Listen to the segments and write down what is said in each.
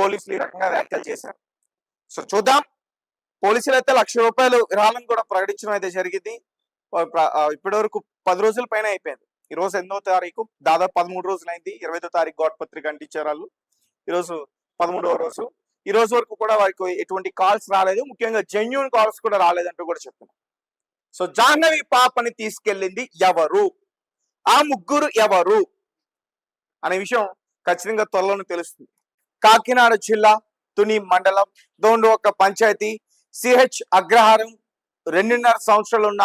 పోలీసులు ఈ రకంగా వ్యాఖ్యలు చేశారు. సో చూద్దాం. పోలీసులు అయితే ₹1,00,000 విరాళం కూడా ప్రకటించడం అయితే జరిగింది. ఇప్పటి వరకు 10 రోజుల పైన అయిపోయింది. ఈ రోజు 8వ తారీఖు, దాదాపు 13 రోజులైంది. 25వ తారీఖు గోడపత్రిక అంటించారు వాళ్ళు. ఈరోజు 13వ రోజు. ఈ రోజు వరకు కూడా వారికి ఎటువంటి కాల్స్ రాలేదు, ముఖ్యంగా జెన్యూన్ కాల్స్ కూడా రాలేదంటూ కూడా చెప్తున్నారు. సో జాహ్నవి పాపని తీసుకెళ్ళింది ఎవరు, ఆ ముగ్గురు ఎవరు అనే విషయం ఖచ్చితంగా త్వరలోనే తెలుస్తుంది. కాకినాడ జిల్లా తుని మండలం దోండోక పంచాయతీ సిహెచ్ అగ్రహారం 2.5 సంవత్సరాలు ఉన్న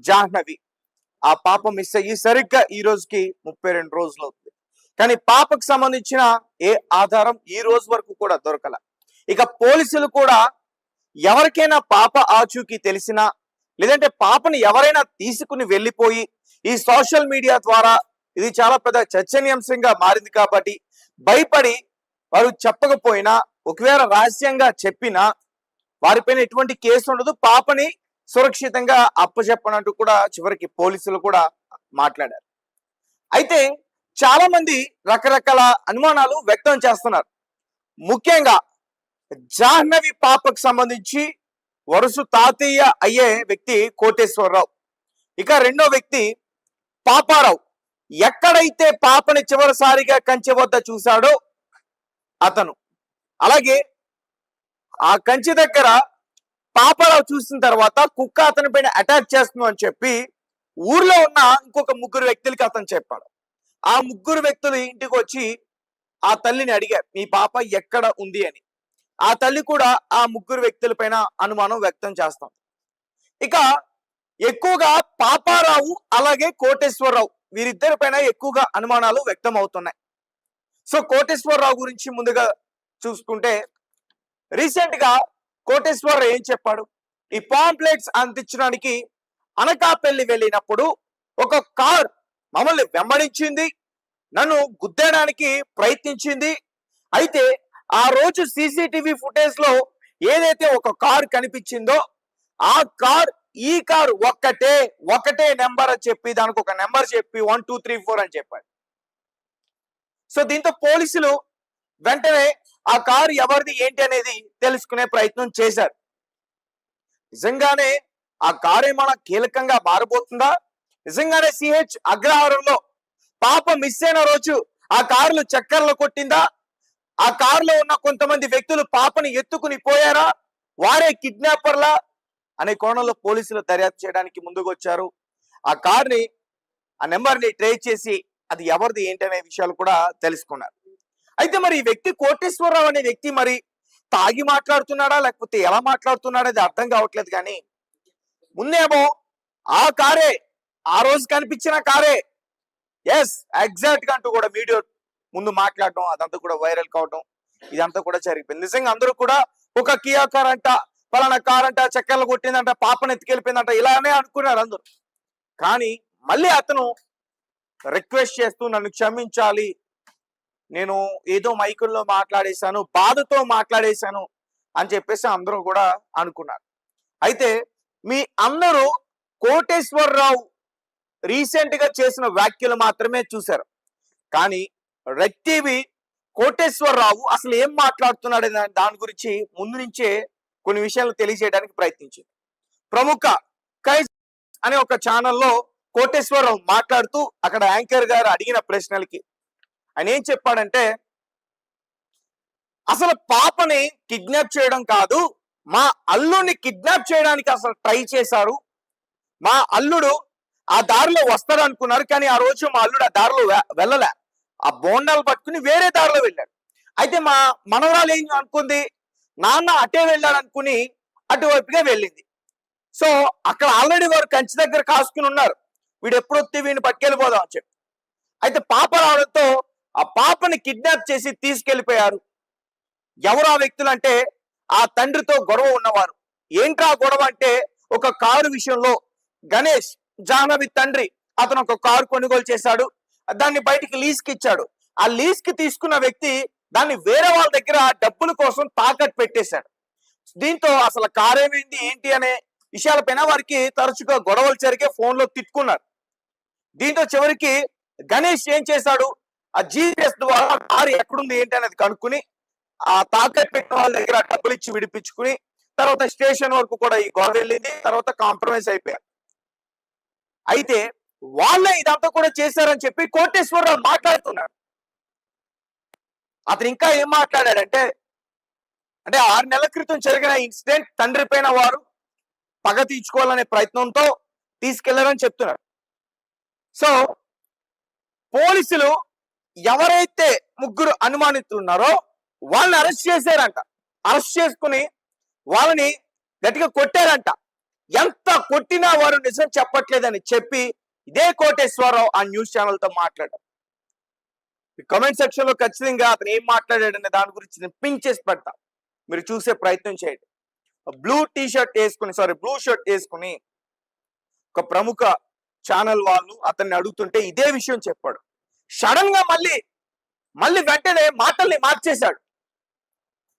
జాహ్నవి, ఆ పాప మిస్ అయ్యి సరిగ్గా ఈ రోజుకి 32 రోజులు అవుతుంది. కానీ పాపకు సంబంధించిన ఏ ఆధారం ఈ రోజు వరకు కూడా దొరకల. ఇక పోలీసులు కూడా ఎవరికైనా పాప ఆచూకీ తెలిసినా, లేదంటే పాపని ఎవరైనా తీసుకుని వెళ్ళిపోయి, ఈ సోషల్ మీడియా ద్వారా ఇది చాలా పెద్ద చర్చనీయాంశంగా మారింది కాబట్టి భయపడి వారు చెప్పకపోయినా, ఒకవేళ రహస్యంగా చెప్పినా వారిపైన ఎటువంటి కేసు ఉండదు, పాపని సురక్షితంగా అప్పచెప్పనంటూ కూడా చివరికి పోలీసులు కూడా మాట్లాడారు. అయితే చాలా మంది రకరకాల అనుమానాలు వ్యక్తం చేస్తున్నారు. ముఖ్యంగా జాహ్నవి పాపకు సంబంధించి వరుస తాతయ్య అయ్యే వ్యక్తి కోటేశ్వరరావు, ఇక రెండో వ్యక్తి పాపారావు. ఎక్కడైతే పాపని చివరిసారిగా కంచె వద్ద చూశాడో అతను, అలాగే ఆ కంచె దగ్గర పాపారావు చూసిన తర్వాత కుక్క అతని పైన అటాక్ చేస్తుంది అని చెప్పి ఊర్లో ఉన్న ఇంకొక 3 వ్యక్తులకి అతను చెప్పాడు. ఆ 3 వ్యక్తులు ఇంటికి వచ్చి ఆ తల్లిని అడిగారు, మీ పాప ఎక్కడ ఉంది అని. ఆ తల్లి కూడా ఆ 3 వ్యక్తుల పైన అనుమానం వ్యక్తం చేస్తాం. ఇక ఎక్కువగా పాపారావు అలాగే కోటేశ్వరరావు వీరిద్దరి పైన ఎక్కువగా అనుమానాలు వ్యక్తం అవుతున్నాయి. సో కోటేశ్వరరావు గురించి ముందుగా చూసుకుంటే, రీసెంట్ గా కోటేశ్వరరావు ఏం చెప్పాడు, ఈ పాంప్లెట్స్ అందించడానికి అనకాపల్లి వెళ్ళినప్పుడు ఒక కార్ మమ్మల్ని వెంబడించింది, నన్ను గుద్దేయడానికి ప్రయత్నించింది. అయితే ఆ రోజు సీసీటీవీ ఫుటేజ్ లో ఏదైతే ఒక కార్ కనిపించిందో ఆ కార్ ఈ కారు ఒకటే నెంబర్ అని చెప్పి దానికి ఒక నెంబర్ చెప్పి 1 2 3 4 అని చెప్పాడు. సో దీంతో పోలీసులు వెంటనే ఆ కారు ఎవరిది ఏంటి అనేది తెలుసుకునే ప్రయత్నం చేశారు. నిజంగానే ఆ కారు ఏమైనా కీలకంగా మారబోతుందా? నిజంగానే సిహెచ్ అగ్రహారంలో పాప మిస్ అయిన రోజు ఆ కారులో చక్కర్లు కొట్టిందా? ఆ కారులో ఉన్న కొంతమంది వ్యక్తులు పాపని ఎత్తుకుని పోయారా? వారే కిడ్నాపర్లా అనే కోణంలో పోలీసులు దర్యాప్తు చేయడానికి ముందుకు వచ్చారు. ఆ కార్ని, ఆ నెంబర్ని ట్రేస్ చేసి అది ఎవరిది ఏంటి అనే విషయాలు కూడా తెలుసుకున్నారు. అయితే మరి ఈ వ్యక్తి కోటేశ్వరరావు అనే వ్యక్తి మరి తాగి మాట్లాడుతున్నాడా లేకపోతే ఎలా మాట్లాడుతున్నాడా అది అర్థం కావట్లేదు. కానీ ముందేమో ఆ కారే, ఆ రోజు కనిపించిన కారే, ఎస్ ఎగ్జాక్ట్ గా అంటూ కూడా వీడియో ముందు మాట్లాడటం, అదంతా కూడా వైరల్ కావటం, ఇదంతా కూడా జరిగిపోయింది. నిజంగా అందరూ కూడా ఒక కియా కార్ అంట, పలానా కార్ అంట, చక్కర్లు కొట్టిందంట, పాపను ఎత్తుకెళ్ళిపోయిందంట, ఇలానే అనుకున్నారు అందరూ. కానీ మళ్ళీ అతను రిక్వెస్ట్ చేస్తూ నన్ను క్షమించాలి, నేను ఏదో మైకుల్లో మాట్లాడేశాను, బాధతో మాట్లాడేశాను అని చెప్పేసి అందరూ కూడా అనుకున్నారు. అయితే మీ అందరూ కోటేశ్వరరావు రీసెంట్ గా చేసిన వ్యాఖ్యలు మాత్రమే చూశారు. కానీ రెడ్ టీవీ కోటేశ్వరరావు అసలు ఏం మాట్లాడుతున్నాడు దాని గురించి ముందు నుంచే కొన్ని విషయాలు తెలియజేయడానికి ప్రయత్నించింది. ప్రముఖ కైజ్ అనే ఒక ఛానల్లో కోటేశ్వరరావు మాట్లాడుతూ అక్కడ యాంకర్ గారు అడిగిన ప్రశ్నలకి ఆయన ఏం చెప్పాడంటే, అసలు పాపని కిడ్నాప్ చేయడం కాదు, మా అల్లుడిని కిడ్నాప్ చేయడానికి అసలు ట్రై చేశారు. మా అల్లుడు ఆ దారిలో వస్తాడు అనుకున్నారు, కానీ ఆ రోజు మా అల్లుడు ఆ దారిలో వెళ్ళలే, ఆ బోండాలు పట్టుకుని వేరే దారిలో వెళ్ళాడు. అయితే మా మనవరాలు ఏం అనుకుంది, నాన్న అటే వెళ్ళాడు అనుకుని అటువైపుగా వెళ్ళింది. సో అక్కడ ఆల్రెడీ వారు కంచి దగ్గర కాసుకుని ఉన్నారు, వీడు ఎప్పుడు వస్తే వీడిని పట్టుకెళ్ళిపోదాం అని చెప్పి. అయితే పాప రావడంతో ఆ పాపని కిడ్నాప్ చేసి తీసుకెళ్లిపోయారు. ఎవరు ఆ వ్యక్తులు అంటే ఆ తండ్రితో గొడవ ఉన్నవారు. ఏంట్రా గొడవ అంటే, ఒక కారు విషయంలో గణేష్ జాహ్నవి తండ్రి అతను ఒక కారు కొనుగోలు చేశాడు, దాన్ని బయటికి లీజ్ కి ఇచ్చాడు. ఆ లీజ్ కి తీసుకున్న వ్యక్తి దాన్ని వేరే వాళ్ళ దగ్గర డబ్బుల కోసం తాకట్టు పెట్టేశాడు. దీంతో అసలు కారు ఏమైంది ఏంటి అనే విషయాలపైన వారికి తరచుగా గొడవలు జరిగే, ఫోన్లో తిట్టుకున్నారు. దీంతో చివరికి గణేష్ ఏం చేశాడు, ఆ జీపీఎస్ ద్వారా కారు ఎక్కడుంది ఏంటి అనేది కనుక్కుని ఆ తాకట్టు పెట్టిన వాళ్ళ దగ్గర డబ్బులు ఇచ్చి విడిపించుకుని తర్వాత స్టేషన్ వరకు కూడా ఈ గొడవ వెళ్ళింది. తర్వాత కాంప్రమైజ్ అయిపోయారు. అయితే వాళ్ళే ఇదంతా కూడా చేశారని చెప్పి కోటేశ్వరరావు మాట్లాడుతున్నాడు. అతను ఇంకా ఏం మాట్లాడాడంటే, అంటే 6 నెలల క్రితం జరిగిన ఇన్సిడెంట్ తండ్రి పైన వారు పగ తీర్చుకోవాలనే ప్రయత్నంతో తీసుకెళ్లారని చెప్తున్నారు. సో పోలీసులు ఎవరైతే ముగ్గురు అనుమానితులు ఉన్నారో వాళ్ళని అరెస్ట్ చేశారంట. అరెస్ట్ చేసుకుని వాళ్ళని గట్టిగా కొట్టారంట. ఎంత కొట్టినా వారు నిజం చెప్పట్లేదని చెప్పి ఇదే కోటేశ్వరరావు ఆ న్యూస్ ఛానల్ తో మాట్లాడారు. కామెంట్ సెక్షన్ లో ఖచ్చితంగా అతను ఏం మాట్లాడాడనే దాని గురించి నేను పిన్ చేసి పెడతా, మీరు చూసే ప్రయత్నం చేయండి. బ్లూ షర్ట్ వేసుకుని ఒక ప్రముఖ ఛానల్ వాళ్ళు అతన్ని అడుగుతుంటే ఇదే విషయం చెప్పాడు. సడన్ గా మళ్ళీ వెంటనే మాటల్ని మార్చేశాడు.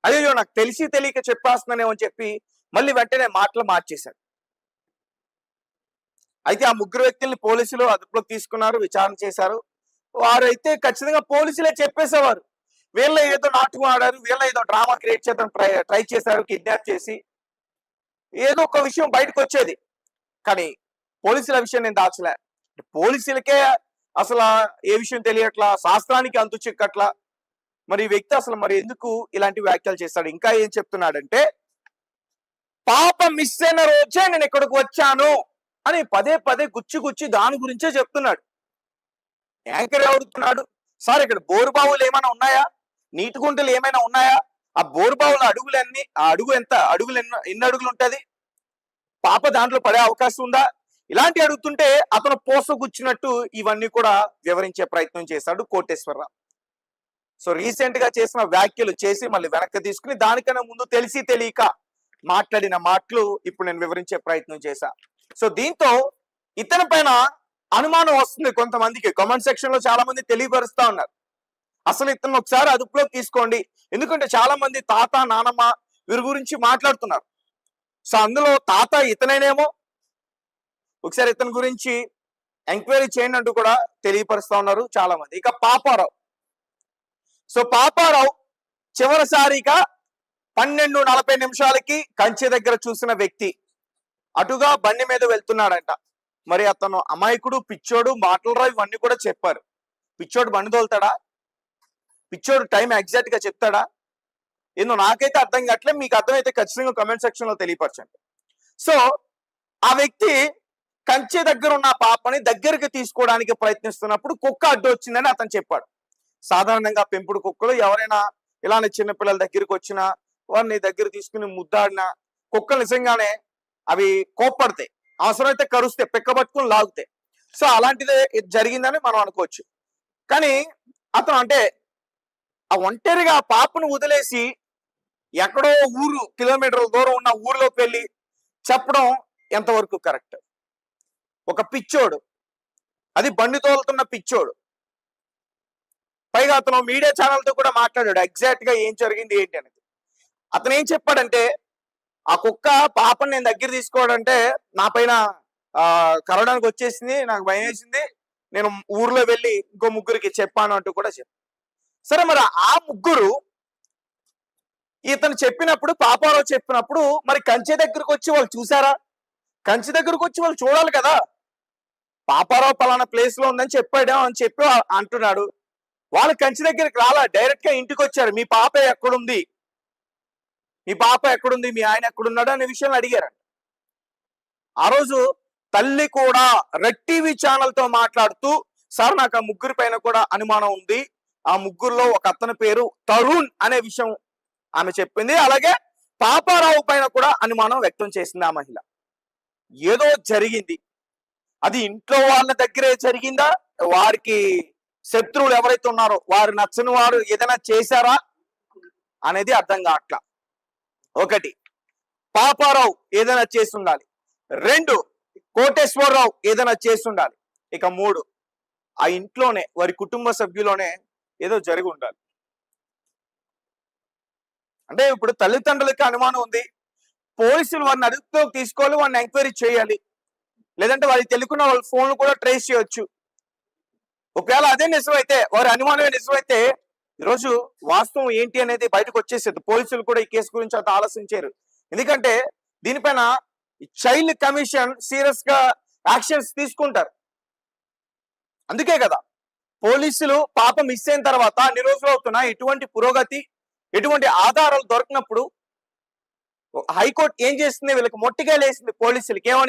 అయ్యో నాకు తెలియక చెప్పేస్తున్నానేమో అని చెప్పి మళ్ళీ వెంటనే మాటలు మార్చేశాడు. అయితే ఆ ముగ్గురు వ్యక్తుల్ని పోలీసులు అదుపులోకి తీసుకున్నారు, విచారణ చేశారు. వారైతే ఖచ్చితంగా పోలీసులే చెప్పేసేవారు, వీళ్ళ ఏదో నాటకం ఆడారు, వీళ్ళ ఏదో డ్రామా క్రియేట్ చేద్దాం ట్రై చేశారు, కిడ్నాప్ చేసి ఏదో ఒక విషయం బయటకు వచ్చేది. కానీ పోలీసుల విషయం నేను దాచలే. పోలీసులకే అసలు ఏ విషయం తెలియట్లా, శాస్త్రానికి అంతు చిక్కట్లా. మరి ఈ వ్యక్తి అసలు మరి ఎందుకు ఇలాంటి వ్యాఖ్యలు చేస్తాడు? ఇంకా ఏం చెప్తున్నాడంటే, పాప మిస్ అయిన రోజే నేను ఇక్కడికి వచ్చాను అని పదే గుచ్చి దాని గురించే చెప్తున్నాడు. యాంకర్ ఎవరుతున్నాడు, సార్ ఇక్కడ బోరుబావులు ఏమైనా ఉన్నాయా, నీటి గుంటలు ఏమైనా ఉన్నాయా, ఆ బోరుబావుల అడుగులన్నీ, ఆ అడుగు ఎంత అడుగులు ఎన్ని అడుగులు ఉంటది, పాప దాంట్లో పడే అవకాశం ఉందా, ఇలాంటి అడుగుతుంటే అతను పోసగుచ్చినట్టు ఇవన్నీ కూడా వివరించే ప్రయత్నం చేశాడు కోటేశ్వరరావు. సో రీసెంట్ గా చేసిన వ్యాఖ్యలు చేసి మళ్ళీ వెనక్కి తీసుకుని దానికన్నా ముందు తెలిసి తెలియక మాట్లాడిన మాటలు ఇప్పుడు నేను వివరించే ప్రయత్నం చేశా. సో దీంతో ఇతని పైన అనుమానం వస్తుంది కొంతమందికి. కామెంట్ సెక్షన్ లో చాలా మంది తెలియపరుస్తా ఉన్నారు, అసలు ఇతను ఒకసారి అదుపులోకి తీసుకోండి, ఎందుకంటే చాలా మంది తాత నానమ్మ వీరి గురించి మాట్లాడుతున్నారు. సో అందులో తాత ఇతనేనేమో, ఒకసారి ఇతని గురించి ఎంక్వైరీ చేయండి అంటూ కూడా తెలియపరుస్తా ఉన్నారు చాలా మంది. ఇక పాపారావు, సో పాపారావు చివరిసారిగా 12:40 కంచె దగ్గర చూసిన వ్యక్తి అటుగా బండి మీద వెళ్తున్నాడంట. మరి అతను అమాయకుడు, పిచ్చోడు, మాటలు రావు ఇవన్నీ కూడా చెప్పారు. పిచ్చోడు బండి తోలుతాడా? పిచ్చోడు టైం ఎగ్జాక్ట్ గా చెప్తాడా? ఏందో నాకైతే అర్థం కావట్లేదు, మీకు అర్థమైతే ఖచ్చితంగా కామెంట్ సెక్షన్ లో తెలియపరచండి. సో ఆ వ్యక్తి కంచె దగ్గర ఉన్న పాపని దగ్గరికి తీసుకోవడానికి ప్రయత్నిస్తున్నప్పుడు కుక్క అడ్డు వచ్చిందని అతను చెప్పాడు. సాధారణంగా పెంపుడు కుక్కలు ఎవరైనా ఇలానే చిన్నపిల్లల దగ్గరికి వచ్చినా వారిని దగ్గర తీసుకుని ముద్దాడినా కుక్కలు నిజంగానే అవి కోప్పడతాయి, అవసరమైతే కరుస్తాయి, పెక్కబట్టుకుని లాగుతాయి. సో అలాంటిదే జరిగిందని మనం అనుకోవచ్చు. కానీ అతను అంటే ఆ ఒంటరిగా ఆ పాపను వదిలేసి ఎక్కడో ఊరు కిలోమీటర్ల దూరం ఉన్న ఊర్లోకి వెళ్ళి చెప్పడం ఎంతవరకు కరెక్ట్? ఒక పిచ్చోడు, అది బండి తోలుతున్న పిచ్చోడు, పైగా అతను మీడియా ఛానల్ తో కూడా మాట్లాడాడు ఎగ్జాక్ట్ గా ఏం జరిగింది ఏంటి అనేది. అతను ఏం చెప్పాడంటే, ఆ కుక్క పాపని నేను దగ్గర తీసుకోవడంటే నా పైన కరవడానికి వచ్చేసింది, నాకు భయం వేసింది, నేను ఊర్లో వెళ్ళి ఇంకో ముగ్గురికి చెప్పాను అంటూ కూడా చెప్పాను. సరే మరి ఆ ముగ్గురు ఇతను చెప్పినప్పుడు, పాపారావు చెప్పినప్పుడు మరి కంచె దగ్గరకు వచ్చి వాళ్ళు చూసారా? కంచె దగ్గరకు వచ్చి వాళ్ళు చూడాలి కదా. పాపారావు పలానా ప్లేస్ లో ఉందని చెప్పాడు అని చెప్పి అంటున్నాడు. వాళ్ళు కంచె దగ్గరికి రాలా, డైరెక్ట్ గా ఇంటికి వచ్చారు. మీ పాప ఎక్కడుంది, మీ పాప ఎక్కడుంది, మీ ఆయన ఎక్కడున్నాడు అనే విషయాన్ని అడిగారు. ఆ రోజు తల్లి కూడా రెడ్ టీవీ ఛానల్ తో మాట్లాడుతూ, సార్ నాకు ఆ ముగ్గురి పైన కూడా అనుమానం ఉంది, ఆ ముగ్గురులో ఒక అతని పేరు తరుణ్ అనే విషయం ఆమె చెప్పింది. అలాగే పాపారావు పైన కూడా అనుమానం వ్యక్తం చేసింది ఆ మహిళ. ఏదో జరిగింది, అది ఇంట్లో వాళ్ళ దగ్గరే జరిగిందా, వారికి శత్రువులు ఎవరైతే ఉన్నారో వారు నచ్చని వారు ఏదైనా చేశారా అనేది అర్థం కావట్లా. ఒకటి, పాపారావు ఏదైనా చేసి ఉండాలి. 2, కోటేశ్వరరావు ఏదైనా చేసి ఉండాలి. ఇక 3, ఆ ఇంట్లోనే వారి కుటుంబ సభ్యులోనే ఏదో జరిగి ఉండాలి. అంటే ఇప్పుడు తల్లిదండ్రులకి అనుమానం ఉంది, పోలీసులు వారిని అదుపులోకి తీసుకోవాలి, వారిని ఎంక్వైరీ చేయాలి, లేదంటే వారికి తెలియకుండా వాళ్ళ ఫోన్లు కూడా ట్రేస్ చేయొచ్చు. ఒకవేళ అదే నిజమైతే, వారి అనుమానమే నిజమైతే ఈరోజు వాస్తవం ఏంటి అనేది బయటకు వచ్చేసేది. పోలీసులు కూడా ఈ కేసు గురించి అంత ఆలోచించారు. ఎందుకంటే దీనిపైన చైల్డ్ కమిషన్ సీరియస్ గా యాక్షన్స్ తీసుకుంటారు. అందుకే కదా పోలీసులు పాప మిస్ అయిన తర్వాత అన్ని రోజులు అవుతున్నా ఎటువంటి పురోగతి, ఎటువంటి ఆధారాలు దొరకనప్పుడు హైకోర్టు ఏం చేస్తుంది, వీళ్ళకి మొట్టిగా లేసింది పోలీసులకి. ఏమని